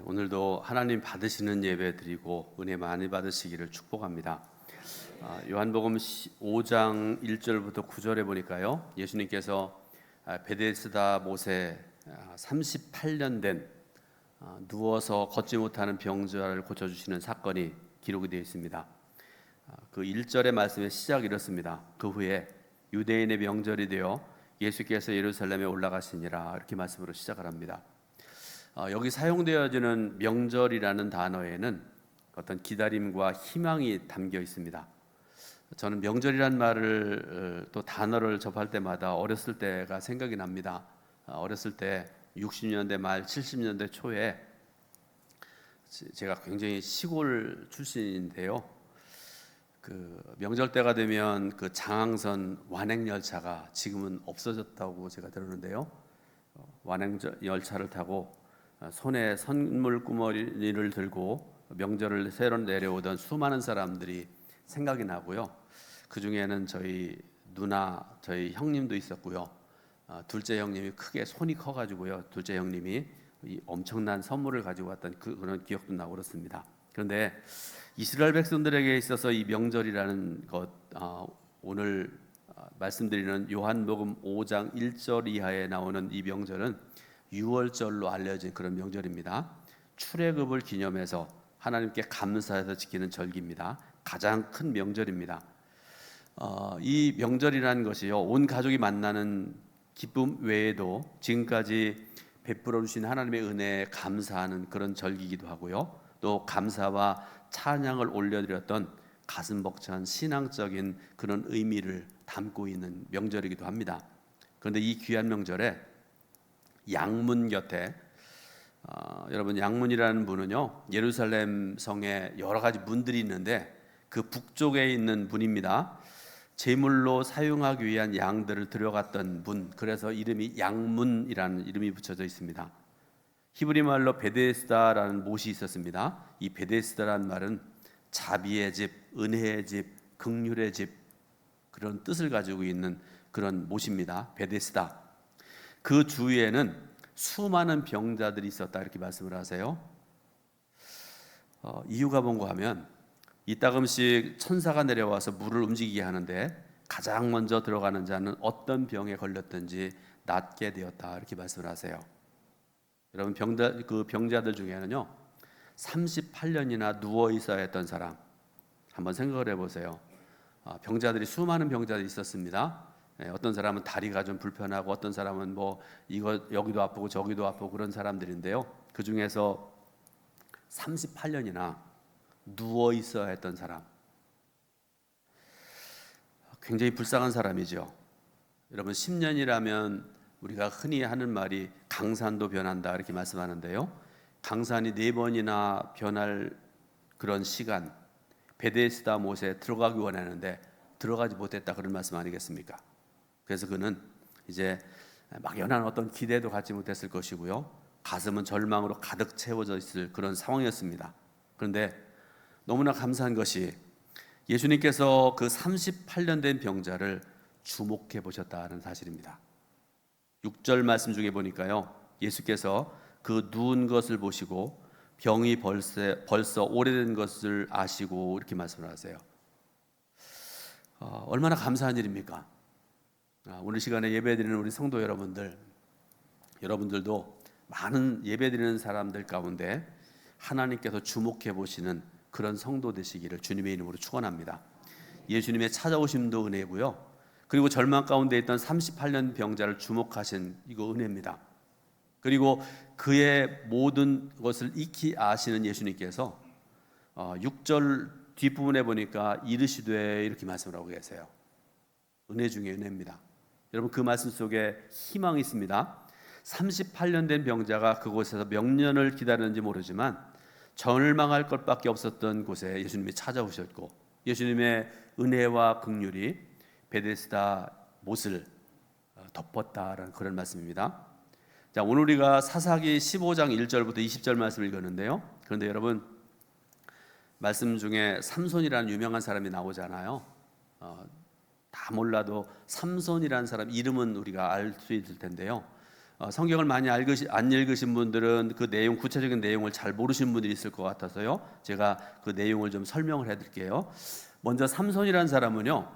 오늘도 하나님 받으시는 예배 드리고 은혜 많이 받으시기를 축복합니다. 요한복음 5장 1절부터 9절에 보니까요, 예수님께서 베데스다 못에 38년 된 누워서 걷지 못하는 병자를 고쳐주시는 사건이 기록이 되어 있습니다. 그 1절의 말씀의 시작이 이렇습니다. 그 후에 유대인의 명절이 되어 예수께서 예루살렘에 올라가시니라, 이렇게 말씀으로 시작을 합니다. 여기 사용되어지는 명절이라는 단어에는 어떤 기다림과 희망이 담겨 있습니다. 저는 명절이란 말을 또 단어를 접할 때마다 어렸을 때가 생각이 납니다. 어렸을 때 60년대 말 70년대 초에 제가 굉장히 시골 출신인데요. 그 명절 때가 되면 그 장항선 완행열차가 지금은 없어졌다고 제가 들었는데요. 완행열차를 타고 손에 선물 꾸머니를 들고 명절을 새로 내려오던 수많은 사람들이 생각이 나고요. 그 중에는 저희 누나, 저희 형님도 있었고요. 둘째 형님이 크게 손이 커가지고요. 둘째 형님이 이 엄청난 선물을 가지고 왔던 그런 기억도 나고 그렇습니다. 그런데 이스라엘 백성들에게 있어서 이 명절이라는 것, 오늘 말씀드리는 요한복음 5장 1절 이하에 나오는 이 명절은 유월절로 알려진 그런 명절입니다. 출애굽을 기념해서 하나님께 감사해서 지키는 절기입니다. 가장 큰 명절입니다. 이 명절이라는 것이요, 온 가족이 만나는 기쁨 외에도 지금까지 베풀어 주신 하나님의 은혜에 감사하는 그런 절기이기도 하고요, 또 감사와 찬양을 올려드렸던 가슴 벅찬 신앙적인 그런 의미를 담고 있는 명절이기도 합니다. 그런데 이 귀한 명절에 양문 곁에 여러분, 양문이라는 문은요, 예루살렘 성에 여러 가지 문들이 있는데 그 북쪽에 있는 문입니다. 제물로 사용하기 위한 양들을 들여갔던 문, 그래서 이름이 양문이라는 이름이 붙여져 있습니다. 히브리 말로 베데스다라는 못이 있었습니다. 이 베데스다라는 말은 자비의 집, 은혜의 집, 긍휼의 집, 그런 뜻을 가지고 있는 그런 못입니다. 베데스다. 그 주위에는 수많은 병자들이 있었다, 이렇게 말씀을 하세요. 이유가 뭔가 하면 이따금씩 천사가 내려와서 물을 움직이게 하는데 가장 먼저 들어가는 자는 어떤 병에 걸렸든지 낫게 되었다, 이렇게 말씀을 하세요. 여러분, 그 병자들 중에는요 38년이나 누워 있어야 했던 사람, 한번 생각을 해보세요. 병자들이, 수많은 병자들이 있었습니다. 어떤 사람은 다리가 좀 불편하고 어떤 사람은 뭐 이거 여기도 아프고 저기도 아프고 그런 사람들인데요, 그 중에서 38년이나 누워 있어야 했던 사람, 굉장히 불쌍한 사람이죠. 여러분, 10년이라면 우리가 흔히 하는 말이 강산도 변한다, 이렇게 말씀하는데요, 강산이 4번이나 변할 그런 시간, 베데스다 못에 들어가기 원하는데 들어가지 못했다, 그런 말씀 아니겠습니까? 그래서 그는 이제 막연한 어떤 기대도 갖지 못했을 것이고요, 가슴은 절망으로 가득 채워져 있을 그런 상황이었습니다. 그런데 너무나 감사한 것이 예수님께서 그 38년 된 병자를 주목해 보셨다는 사실입니다. 6절 말씀 중에 보니까요, 예수께서 그 누운 것을 보시고 병이 벌써 오래된 것을 아시고, 이렇게 말씀을 하세요. 얼마나 감사한 일입니까? 오늘 시간에 예배드리는 우리 성도 여러분들도 많은 예배드리는 사람들 가운데 하나님께서 주목해 보시는 그런 성도 되시기를 주님의 이름으로 축원합니다. 예수님의 찾아오심도 은혜고요, 그리고 절망 가운데 있던 38년 병자를 주목하신 이거 은혜입니다. 그리고 그의 모든 것을 익히 아시는 예수님께서 6절 뒷부분에 보니까 이르시되, 이렇게 말씀을 하고 계세요. 은혜 중에 은혜입니다. 여러분, 그 말씀 속에 희망이 있습니다. 38년 된 병자가 그곳에서 몇 년을 기다렸는지 모르지만 절망할 것밖에 없었던 곳에 예수님이 찾아오셨고, 예수님의 은혜와 긍휼이 베데스다 못을 덮었다라는 그런 말씀입니다. 자, 오늘 우리가 사사기 15장 1절부터 20절 말씀을 읽었는데요, 그런데 여러분, 말씀 중에 삼손이라는 유명한 사람이 나오잖아요. 다 몰라도 삼손이라는 사람 이름은 우리가 알 수 있을 텐데요, 성경을 많이 안 읽으신 분들은 그 내용, 구체적인 내용을 잘 모르신 분들이 있을 것 같아서요, 제가 그 내용을 좀 설명을 해드릴게요. 먼저 삼손이라는 사람은요,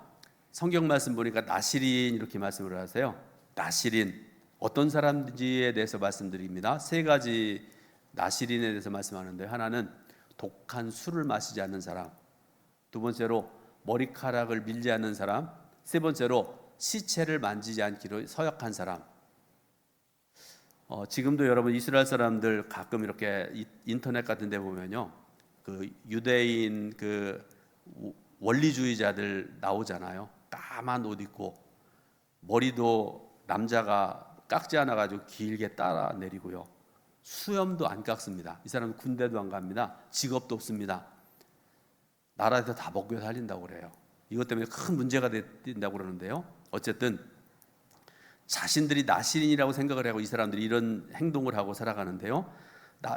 성경 말씀 보니까 나실인 이렇게 말씀을 하세요. 나실인, 어떤 사람인지에 대해서 말씀드립니다. 세 가지 나실인에 대해서 말씀하는데, 하나는 독한 술을 마시지 않는 사람, 두 번째로 머리카락을 밀지 않는 사람, 세 번째로 시체를 만지지 않기로 서약한 사람. 지금도 여러분 이스라엘 사람들 가끔 이렇게 인터넷 같은 데 보면요, 그 유대인 그 원리주의자들 나오잖아요. 까만 옷 입고, 머리도 남자가 깎지 않아 가지고 길게 따라 내리고요, 수염도 안 깎습니다. 이 사람은 군대도 안 갑니다. 직업도 없습니다. 나라에서 다 먹고 살린다고 그래요. 이것 때문에 큰 문제가 된다고 그러는데요, 어쨌든 자신들이 나실인이라고 생각을 하고 이 사람들이 이런 행동을 하고 살아가는데요,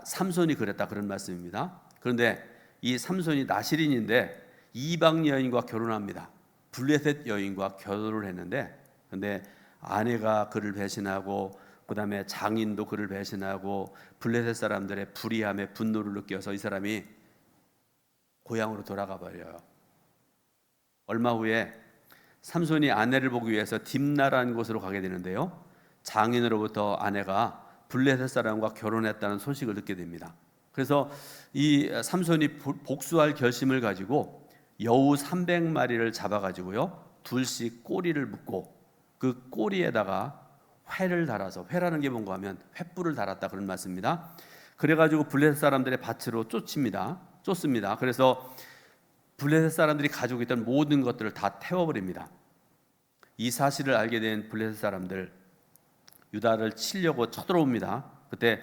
삼손이 그랬다, 그런 말씀입니다. 그런데 이 삼손이 나실인인데 이방 여인과 결혼합니다. 블레셋 여인과 결혼을 했는데, 근데 아내가 그를 배신하고, 그 다음에 장인도 그를 배신하고, 블레셋 사람들의 불의함에 분노를 느껴서 이 사람이 고향으로 돌아가 버려요. 얼마 후에 삼손이 아내를 보기 위해서 딥나라는 곳으로 가게 되는데요, 장인으로부터 아내가 블레셋 사람과 결혼했다는 소식을 듣게 됩니다. 그래서 이 삼손이 복수할 결심을 가지고 여우 300마리를 잡아가지고요, 둘씩 꼬리를 묶고 그 꼬리에다가 회를 달아서, 회라는 게 뭔가 하면 횃불을 달았다, 그런 말씀입니다. 그래가지고 블레셋 사람들의 밭으로 쫓습니다. 그래서 블레셋 사람들이 가지고 있던 모든 것들을 다 태워버립니다. 이 사실을 알게 된 블레셋 사람들, 유다를 치려고 쳐들어옵니다. 그때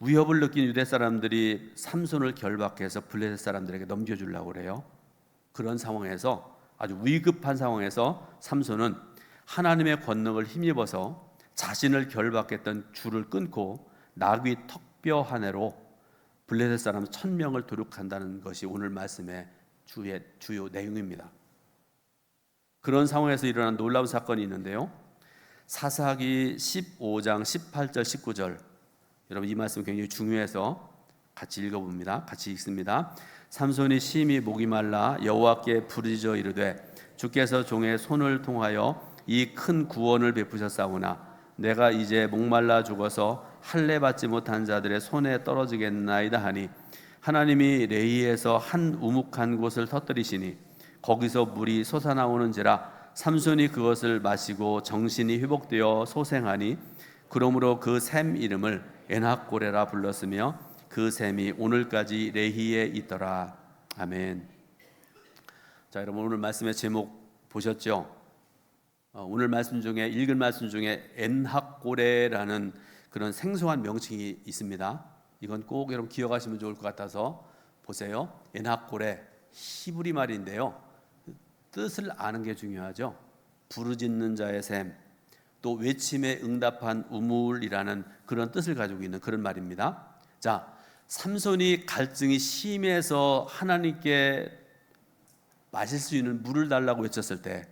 위협을 느낀 유대 사람들이 삼손을 결박해서 블레셋 사람들에게 넘겨주려고 그래요. 그런 상황에서, 아주 위급한 상황에서 삼손은 하나님의 권능을 힘입어서 자신을 결박했던 줄을 끊고 나귀 턱뼈 한 해로 블레셋 사람 1000명을 도륙한다는 것이 오늘 말씀의 주요 내용입니다. 그런 상황에서 일어난 놀라운 사건이 있는데요, 사사기 15장 18절 19절, 여러분 이 말씀 굉장히 중요해서 같이 읽어봅니다. 같이 읽습니다. 삼손이 심히 목이 말라 여호와께 부르짖어 이르되, 주께서 종의 손을 통하여 이 큰 구원을 베푸셨사오나 내가 이제 목말라 죽어서 할례 받지 못한 자들의 손에 떨어지겠나이다 하니, 하나님이 레히에서 한 우묵한 곳을 터뜨리시니 거기서 물이 솟아나오는지라 삼손이 그것을 마시고 정신이 회복되어 소생하니, 그러므로 그 샘 이름을 엔학고레라 불렀으며 그 샘이 오늘까지 레히에 있더라. 아멘. 자, 여러분 오늘 말씀의 제목 보셨죠? 오늘 말씀 중에, 읽은 말씀 중에 엔학고레라는 그런 생소한 명칭이 있습니다. 이건 꼭 여러분 기억하시면 좋을 것 같아서 보세요. 엔학고레, 히브리 말인데요, 뜻을 아는 게 중요하죠. 부르짖는 자의 샘, 또 외침에 응답한 우물이라는 그런 뜻을 가지고 있는 그런 말입니다. 자, 삼손이 갈증이 심해서 하나님께 마실 수 있는 물을 달라고 외쳤을 때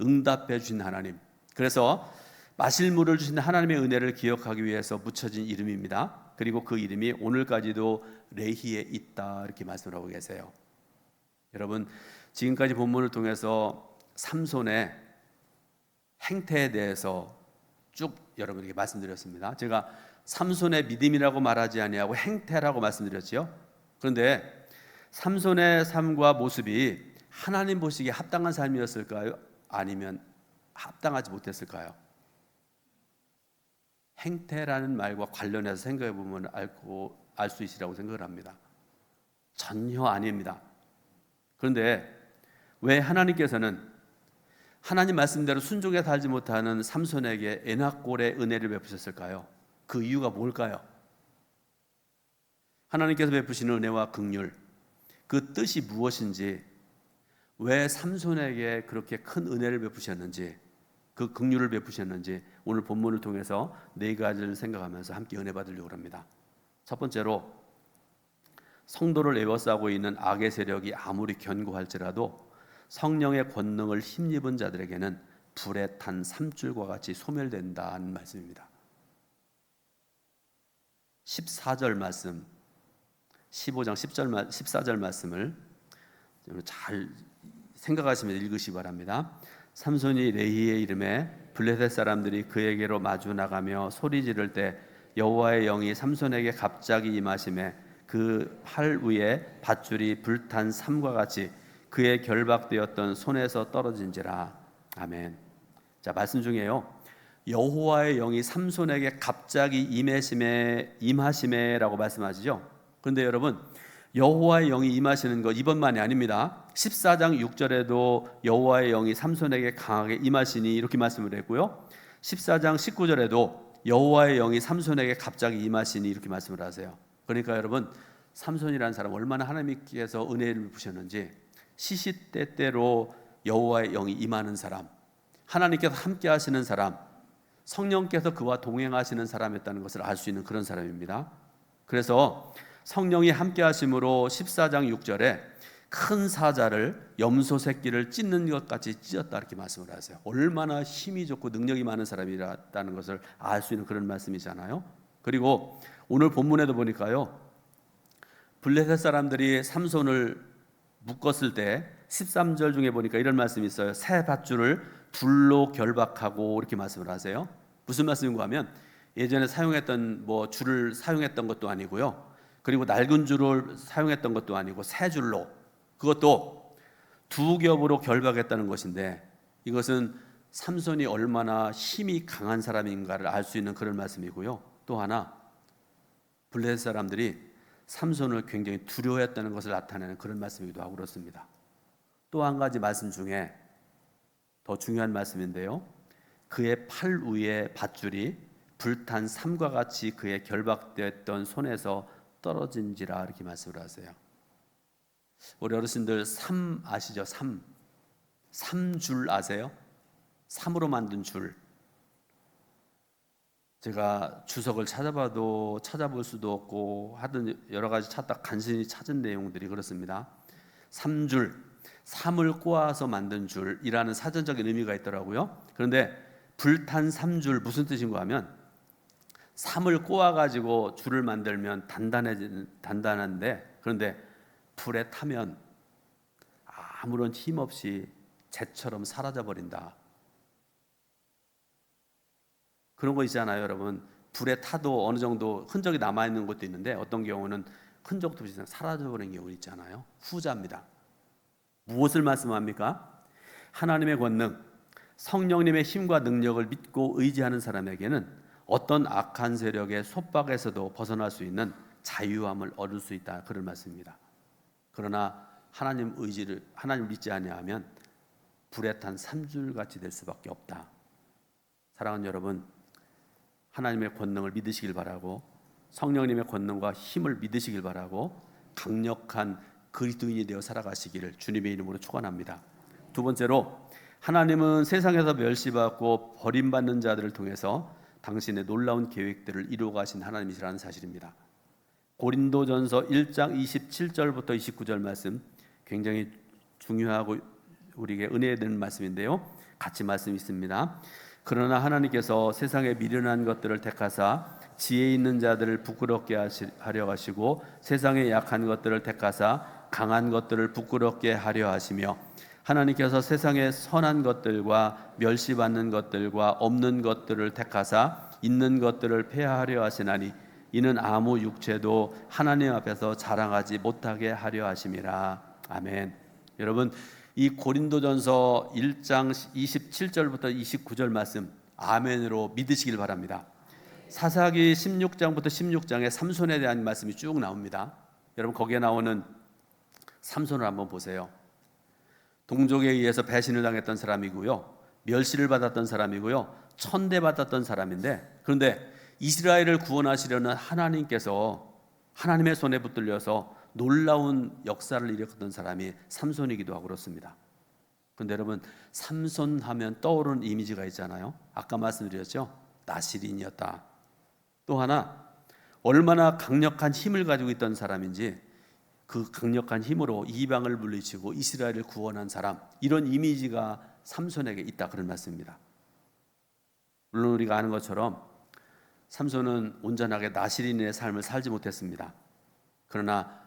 응답해 주신 하나님, 그래서 마실 물을 주신 하나님의 은혜를 기억하기 위해서 붙여진 이름입니다. 그리고 그 이름이 오늘까지도 레히에 있다, 이렇게 말씀을 하고 계세요. 여러분, 지금까지 본문을 통해서 삼손의 행태에 대해서 쭉 여러분에게 말씀드렸습니다. 제가 삼손의 믿음이라고 말하지 아니하고 행태라고 말씀드렸지요. 그런데 삼손의 삶과 모습이 하나님 보시기에 합당한 삶이었을까요? 아니면 합당하지 못했을까요? 행태라는 말과 관련해서 생각해 보면 알 수 있으리라고 생각을 합니다. 전혀 아닙니다. 그런데 왜 하나님께서는 하나님 말씀대로 순종에 살지 못하는 삼손에게 엔학골의 은혜를 베푸셨을까요? 그 이유가 뭘까요? 하나님께서 베푸시는 은혜와 긍휼, 그 뜻이 무엇인지, 왜 삼손에게 그렇게 큰 은혜를 베푸셨는지, 그 긍휼을 베푸셨는지 오늘 본문을 통해서 네 가지를 생각하면서 함께 은혜 받으려고 합니다. 첫 번째로, 성도를 에워싸고 있는 악의 세력이 아무리 견고할지라도 성령의 권능을 힘입은 자들에게는 불에 탄 삼줄과 같이 소멸된다는 말씀입니다. 14절 말씀, 15장 14절 말씀을 잘 생각하시면서 읽으시기 바랍니다. 삼손이 레히의 이름에 블레셋 사람들이 그에게로 마주 나가며 소리 지를 때 여호와의 영이 삼손에게 갑자기 임하심에 그 팔 위에 밧줄이 불탄 삼과 같이 그의 결박되었던 손에서 떨어진지라. 아멘. 자, 말씀 중에요, 여호와의 영이 삼손에게 갑자기 임하심에라고 말씀하시죠. 그런데 여러분, 여호와의 영이 임하시는 것 이번만이 아닙니다. 14장 6절에도 여호와의 영이 삼손에게 강하게 임하시니 이렇게 말씀을 했고요, 14장 19절에도 여호와의 영이 삼손에게 갑자기 임하시니 이렇게 말씀을 하세요. 그러니까 여러분, 삼손이라는 사람 얼마나 하나님께서 은혜를 부셨는지, 시시때때로 여호와의 영이 임하는 사람, 하나님께서 함께 하시는 사람, 성령께서 그와 동행하시는 사람이었다는 것을 알 수 있는 그런 사람입니다. 그래서 성령이 함께 하심으로 14장 6절에 큰 사자를, 염소 새끼를 찢는 것 같이 찢었다 이렇게 말씀을 하세요. 얼마나 힘이 좋고 능력이 많은 사람이라는 것을 알 수 있는 그런 말씀이잖아요. 그리고 오늘 본문에도 보니까요, 블레셋 사람들이 삼손을 묶었을 때 13절 중에 보니까 이런 말씀이 있어요. 새 밧줄을 둘로 결박하고 이렇게 말씀을 하세요. 무슨 말씀인가 하면, 예전에 사용했던 줄을 사용했던 것도 아니고요, 그리고 낡은 줄을 사용했던 것도 아니고 새 줄로, 그것도 두 겹으로 결박했다는 것인데, 이것은 삼손이 얼마나 힘이 강한 사람인가를 알 수 있는 그런 말씀이고요, 또 하나 블레셋 사람들이 삼손을 굉장히 두려워했다는 것을 나타내는 그런 말씀이기도 하고 그렇습니다. 또 한 가지 말씀 중에 더 중요한 말씀인데요, 그의 팔 위에 밧줄이 불탄 삼과 같이 그의 결박되었던 손에서 떨어진지라 이렇게 말씀을 하세요. 우리 어르신들 삼 아시죠? 삼줄 아세요? 삼으로 만든 줄. 제가 주석을 찾아봐도 찾아볼 수도 없고 하든 여러 가지 찾다 간신히 찾은 내용들이 그렇습니다. 삼줄, 삼을 꼬아서 만든 줄이라는 사전적인 의미가 있더라고요. 그런데 불탄 삼줄 무슨 뜻인가 하면, 삼을 꼬아가지고 줄을 만들면 단단한데, 그런데 불에 타면 아무런 힘 없이 재처럼 사라져버린다. 그런 거 있잖아요, 여러분. 불에 타도 어느 정도 흔적이 남아있는 것도 있는데, 어떤 경우는 흔적도 없이 사라져버리는 경우 있잖아요. 후자입니다. 무엇을 말씀합니까? 하나님의 권능, 성령님의 힘과 능력을 믿고 의지하는 사람에게는 어떤 악한 세력의 속박에서도 벗어날 수 있는 자유함을 얻을 수 있다, 그런 말씀입니다. 그러나 하나님 믿지 아니하면 불에 탄 삼줄같이 될 수밖에 없다. 사랑하는 여러분, 하나님의 권능을 믿으시길 바라고, 성령님의 권능과 힘을 믿으시길 바라고, 강력한 그리스도인이 되어 살아가시기를 주님의 이름으로 축원합니다. 두 번째로, 하나님은 세상에서 멸시받고 버림받는 자들을 통해서 당신의 놀라운 계획들을 이루어 가신 하나님이시라는 사실입니다. 고린도전서 1장 27절부터 29절 말씀, 굉장히 중요하고 우리에게 은혜 되는 말씀인데요, 같이 말씀이 있습니다. 그러나 하나님께서 세상에 미련한 것들을 택하사 지혜 있는 자들을 부끄럽게 하려 하시고, 세상에 약한 것들을 택하사 강한 것들을 부끄럽게 하려 하시며, 하나님께서 세상의 선한 것들과 멸시받는 것들과 없는 것들을 택하사 있는 것들을 폐하하려 하시나니, 이는 아무 육체도 하나님 앞에서 자랑하지 못하게 하려 하심이라. 아멘. 여러분, 이 고린도전서 1장 27절부터 29절 말씀 아멘으로 믿으시길 바랍니다. 사사기 16장부터 16장에 삼손에 대한 말씀이 쭉 나옵니다. 여러분, 거기에 나오는 삼손을 한번 보세요. 동족에 의해서 배신을 당했던 사람이고요, 멸시를 받았던 사람이고요, 천대받았던 사람인데, 그런데 이스라엘을 구원하시려는 하나님께서 하나님의 손에 붙들려서 놀라운 역사를 일으켰던 사람이 삼손이기도 하고 그렇습니다. 그런데 여러분, 삼손 하면 떠오르는 이미지가 있잖아요. 아까 말씀드렸죠, 나실인이었다. 또 하나, 얼마나 강력한 힘을 가지고 있던 사람인지, 그 강력한 힘으로 이방을 물리치고 이스라엘을 구원한 사람, 이런 이미지가 삼손에게 있다, 그런 말씀입니다. 물론 우리가 아는 것처럼 삼손은 온전하게 나실인의 삶을 살지 못했습니다. 그러나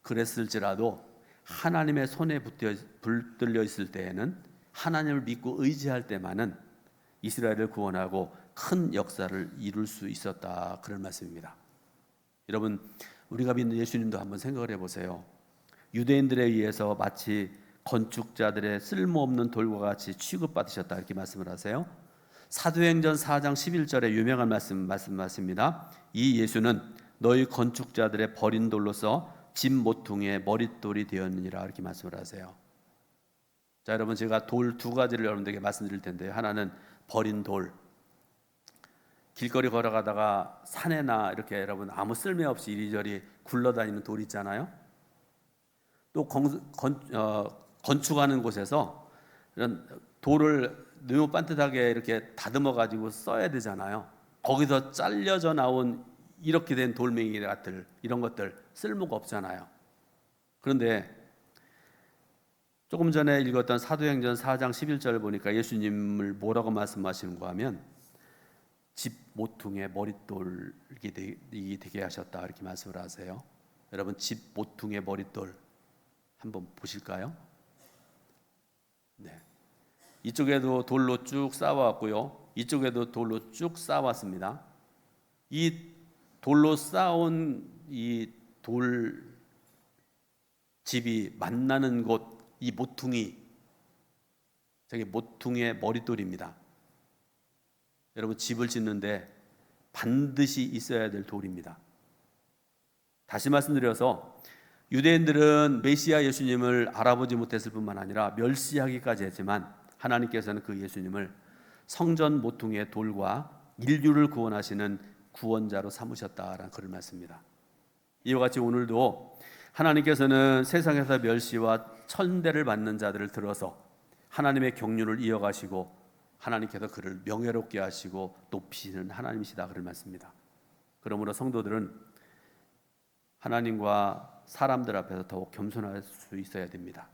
그랬을지라도 하나님의 손에 붙들려 있을 때에는, 하나님을 믿고 의지할 때만은 이스라엘을 구원하고 큰 역사를 이룰 수 있었다, 그런 말씀입니다. 여러분, 우리가 믿는 예수님도 한번 생각을 해보세요. 유대인들에 의해서 마치 건축자들의 쓸모없는 돌과 같이 취급받으셨다, 이렇게 말씀을 하세요. 사도행전 4장 11절에 유명한 말씀입니다. 이 예수는 너희 건축자들의 버린 돌로서 집 모퉁이의 머릿돌이 되었느니라, 이렇게 말씀을 하세요. 자, 여러분, 제가 돌 두 가지를 여러분들에게 말씀드릴 텐데요. 하나는 버린 돌. 길거리 걸어가다가 산에나 이렇게 여러분 아무 쓸모없이 이리저리 굴러다니는 돌 있잖아요. 또 건축하는 곳에서 이런 돌을 너무 반듯하게 이렇게 다듬어 가지고 써야 되잖아요. 거기서 잘려져 나온 이렇게 된 돌멩이 같은 이런 것들 쓸모가 없잖아요. 그런데 조금 전에 읽었던 사도행전 4장 11절을 보니까 예수님을 뭐라고 말씀하시는가 하면 집 모퉁이의 머릿돌이 되게 하셨다, 이렇게 말씀을 하세요. 여러분, 집 모퉁이의 머릿돌 한번 보실까요? 네. 이쪽에도 돌로 쭉 쌓아왔고요, 이쪽에도 돌로 쭉 쌓아왔습니다. 이 돌로 쌓아온 이 돌 집이 만나는 곳, 이 모퉁이, 저게 모퉁이의 머릿돌입니다. 여러분, 집을 짓는데 반드시 있어야 될 돌입니다. 다시 말씀드려서 유대인들은 메시아 예수님을 알아보지 못했을 뿐만 아니라 멸시하기까지 했지만, 하나님께서는 그 예수님을 성전 모퉁이의 돌과 인류를 구원하시는 구원자로 삼으셨다라는 그런 말씀입니다. 이와 같이 오늘도 하나님께서는 세상에서 멸시와 천대를 받는 자들을 들어서 하나님의 경륜을 이어가시고, 하나님께서 그를 명예롭게 하시고 높이시는 하나님이시다, 그런 말씀입니다. 그러므로 성도들은 하나님과 사람들 앞에서 더욱 겸손할 수 있어야 됩니다.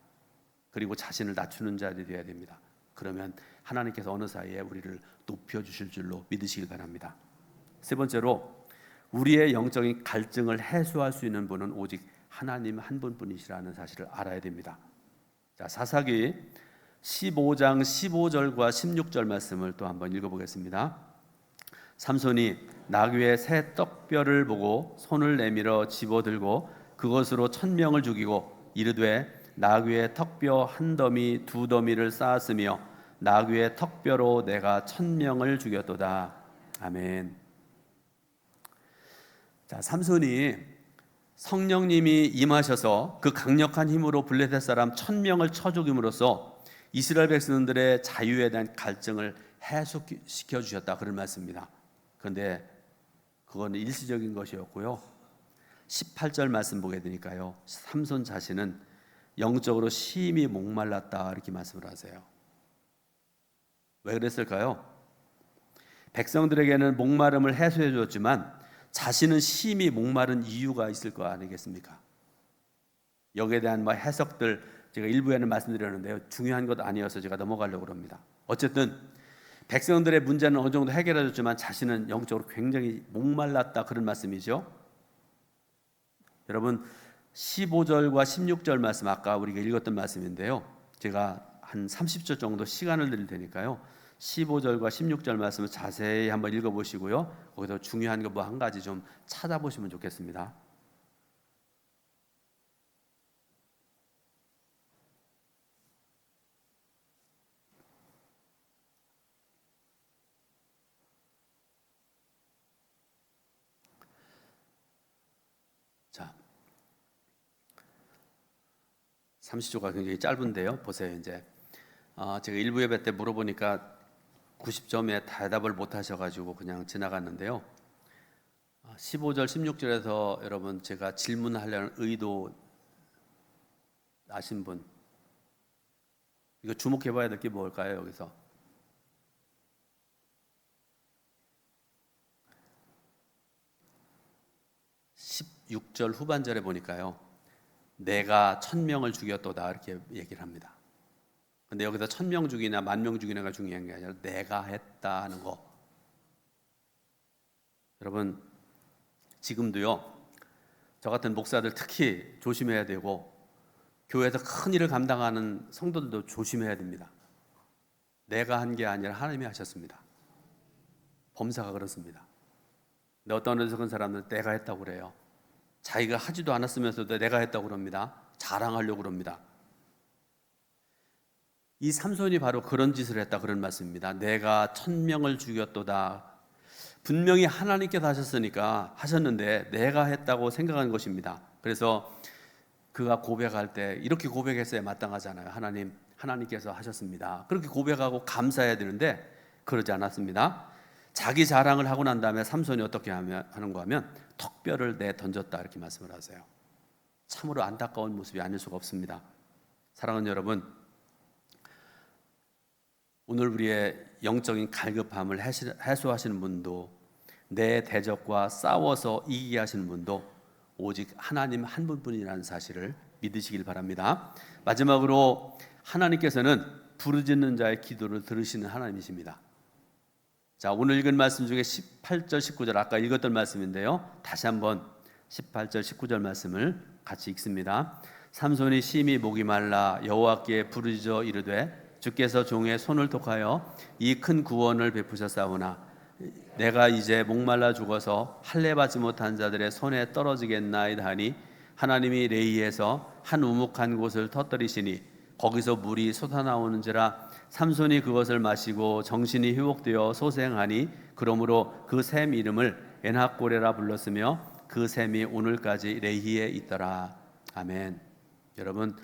그리고 자신을 낮추는 자들이 되어야 됩니다. 그러면 하나님께서 어느 사이에 우리를 높여주실 줄로 믿으시길 바랍니다. 세 번째로, 우리의 영적인 갈증을 해소할 수 있는 분은 오직 하나님 한 분뿐이시라는 사실을 알아야 됩니다. 자, 사사기 15장 15절과 16절 말씀을 또 한번 읽어보겠습니다. 삼손이 나귀의 새 떡뼈를 보고 손을 내밀어 집어들고 그것으로 1000명을 죽이고 이르되 나귀의 턱뼈 한 더미 두 더미를 쌓았으며 나귀의 턱뼈로 내가 1000명을 죽였도다. 아멘. 자, 삼손이 성령님이 임하셔서 그 강력한 힘으로 블레셋 사람 1000명을 쳐 죽임으로써 이스라엘 백성들의 자유에 대한 갈증을 해소시켜 주셨다, 그런 말씀입니다. 그런데 그건 일시적인 것이었고요. 18절 말씀 보게 되니까요, 삼손 자신은 영적으로 심히 목말랐다, 이렇게 말씀을 하세요. 왜 그랬을까요? 백성들에게는 목마름을 해소해 주었지만 자신은 심히 목마른 이유가 있을 거 아니겠습니까? 여기에 대한 해석들 제가 일부에는 말씀드렸는데요, 중요한 것 아니어서 제가 넘어가려고 합니다. 어쨌든 백성들의 문제는 어느 정도 해결해 줬지만 자신은 영적으로 굉장히 목말랐다, 그런 말씀이죠. 여러분, 15절과 16절 말씀, 아까 우리가 읽었던 말씀인데요, 제가 한 30초 정도 시간을 드릴 테니까요, 15절과 16절 말씀을 자세히 한번 읽어보시고요, 거기서 중요한 거 한 가지 좀 찾아보시면 좋겠습니다. 자, 30초가 굉장히 짧은데요, 보세요. 이제 제가 일부 예배 때 물어보니까 90점에 대답을 못 하셔가지고 그냥 지나갔는데요, 15절 16절에서 여러분 제가 질문하려는 의도 아신 분, 이거 주목해 봐야 될 게 뭘까요? 여기서 16절 후반절에 보니까요, 내가 1000명을 죽였도다, 이렇게 얘기를 합니다. 근데 여기서 1000명 죽이나 10,000명 죽이나가 중요한 게 아니라 내가 했다 하는 거. 여러분, 지금도요, 저 같은 목사들 특히 조심해야 되고 교회에서 큰 일을 감당하는 성도들도 조심해야 됩니다. 내가 한 게 아니라 하나님이 하셨습니다. 범사가 그렇습니다. 근데 어떤 어리석은 사람들은 내가 했다고 그래요. 자기가 하지도 않았으면서도 내가 했다고 그럽니다. 자랑하려고 그럽니다. 이 삼손이 바로 그런 짓을 했다, 그런 말씀입니다. 내가 1000명을 죽였도다. 분명히 하나님께서 하셨는데 내가 했다고 생각한 것입니다. 그래서 그가 고백할 때 이렇게 고백했어야 마땅하잖아요. 하나님께서 하셨습니다. 그렇게 고백하고 감사해야 되는데 그러지 않았습니다. 자기 자랑을 하고 난 다음에 삼손이 어떻게 하는가 하면 턱뼈를 내던졌다, 이렇게 말씀을 하세요. 참으로 안타까운 모습이 아닐 수가 없습니다. 사랑하는 여러분, 오늘 우리의 영적인 갈급함을 해소하시는 분도, 내 대적과 싸워서 이기게 하시는 분도 오직 하나님 한 분뿐이라는 사실을 믿으시길 바랍니다. 마지막으로 하나님께서는 부르짖는 자의 기도를 들으시는 하나님이십니다. 자, 오늘 읽은 말씀 중에 18절 19절 아까 읽었던 말씀인데요, 다시 한번 18절 19절 말씀을 같이 읽습니다. 삼손이 심히 목이 말라 여호와께 부르짖어 이르되 주께서 종의 손을 독하여 이 큰 구원을 베푸셨사오나 내가 이제 목말라 죽어서 할례 받지 못한 자들의 손에 떨어지겠나이다 하니 하나님이 레이에서 한 우묵한 곳을 터뜨리시니 거기서 물이 솟아나오는지라 삼손이 그것을 마시고 정신이 회복되어 소생하니 그러므로 그 샘 이름을 엔하꼬레라 불렀으며 그 샘이 오늘까지 레히에 있더라. 아멘. 여러분,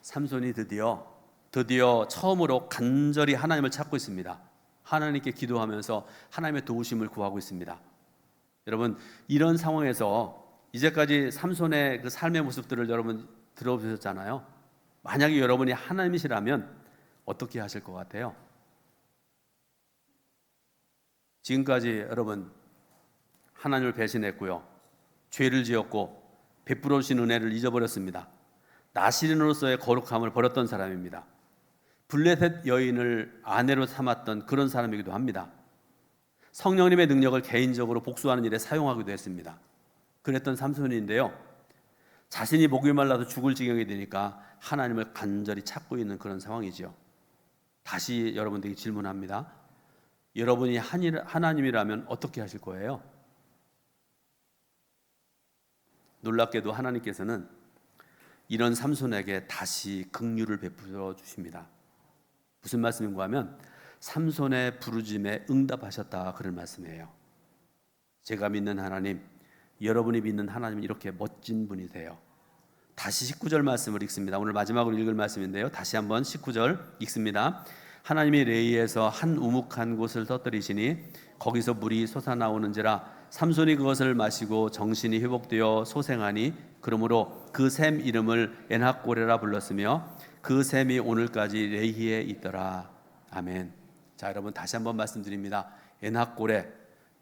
삼손이 드디어 처음으로 간절히 하나님을 찾고 있습니다. 하나님께 기도하면서 하나님의 도우심을 구하고 있습니다. 여러분, 이런 상황에서 이제까지 삼손의 그 삶의 모습들을 여러분 들어보셨잖아요. 만약에 여러분이 하나님이시라면 어떻게 하실 것 같아요? 지금까지 여러분 하나님을 배신했고요, 죄를 지었고 베풀어 주신 은혜를 잊어버렸습니다. 나시린으로서의 거룩함을 버렸던 사람입니다. 블레셋 여인을 아내로 삼았던 그런 사람이기도 합니다. 성령님의 능력을 개인적으로 복수하는 일에 사용하기도 했습니다. 그랬던 삼손인데요, 자신이 목이 말라서 죽을 지경이 되니까 하나님을 간절히 찾고 있는 그런 상황이죠. 다시 여러분들에게 질문합니다. 여러분이 하나님이라면 어떻게 하실 거예요? 놀랍게도 하나님께서는 이런 삼손에게 다시 긍휼을 베풀어 주십니다. 무슨 말씀인가 하면 삼손의 부르짖음에 응답하셨다, 그런 말씀이에요. 제가 믿는 하나님, 여러분이 믿는 하나님은 이렇게 멋진 분이세요. 다시 19절 말씀을 읽습니다. 오늘 마지막으로 읽을 말씀인데요, 다시 한번 19절 읽습니다. 하나님이 레이에서 한 우묵한 곳을 터뜨리시니 거기서 물이 솟아나오는지라 삼손이 그것을 마시고 정신이 회복되어 소생하니 그러므로 그 샘 이름을 엔하꼬레라 불렀으며 그 샘이 오늘까지 레히에 있더라. 아멘. 자, 여러분 다시 한번 말씀드립니다. 엔하꼬레,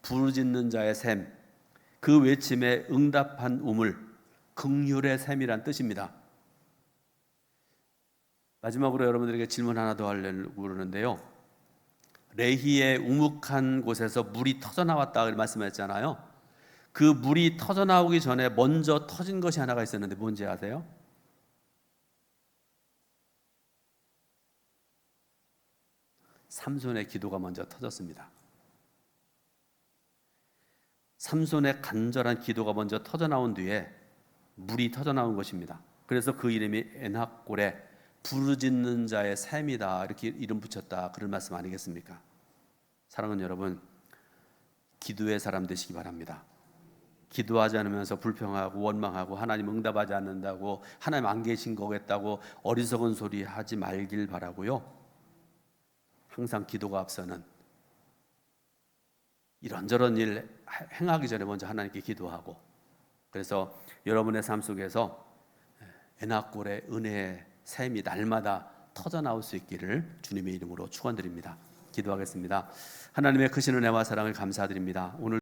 부르짖는 자의 샘, 그 외침에 응답한 우물, 긍휼의 샘이란 뜻입니다. 마지막으로 여러분들에게 질문 하나 더 하려고 그러는데요, 레히의 우묵한 곳에서 물이 터져나왔다 말씀했잖아요. 그 물이 터져나오기 전에 먼저 터진 것이 하나가 있었는데 뭔지 아세요? 삼손의 기도가 먼저 터졌습니다. 삼손의 간절한 기도가 먼저 터져나온 뒤에 물이 터져나온 것입니다. 그래서 그 이름이 엔하꼬레, 부르짖는 자의 샘이다, 이렇게 이름 붙였다, 그런 말씀 아니겠습니까? 사랑하는 여러분, 기도의 사람 되시기 바랍니다. 기도하지 않으면서 불평하고 원망하고 하나님 응답하지 않는다고, 하나님 안 계신 거겠다고 어리석은 소리 하지 말길 바라고요. 항상 기도가 앞서는, 이런저런 일 행하기 전에 먼저 하나님께 기도하고, 그래서 여러분의 삶 속에서 엔하골의 은혜의 샘이 날마다 터져나올 수 있기를 주님의 이름으로 축원드립니다. 기도하겠습니다. 하나님의 크신 은혜와 사랑을 감사드립니다. 오늘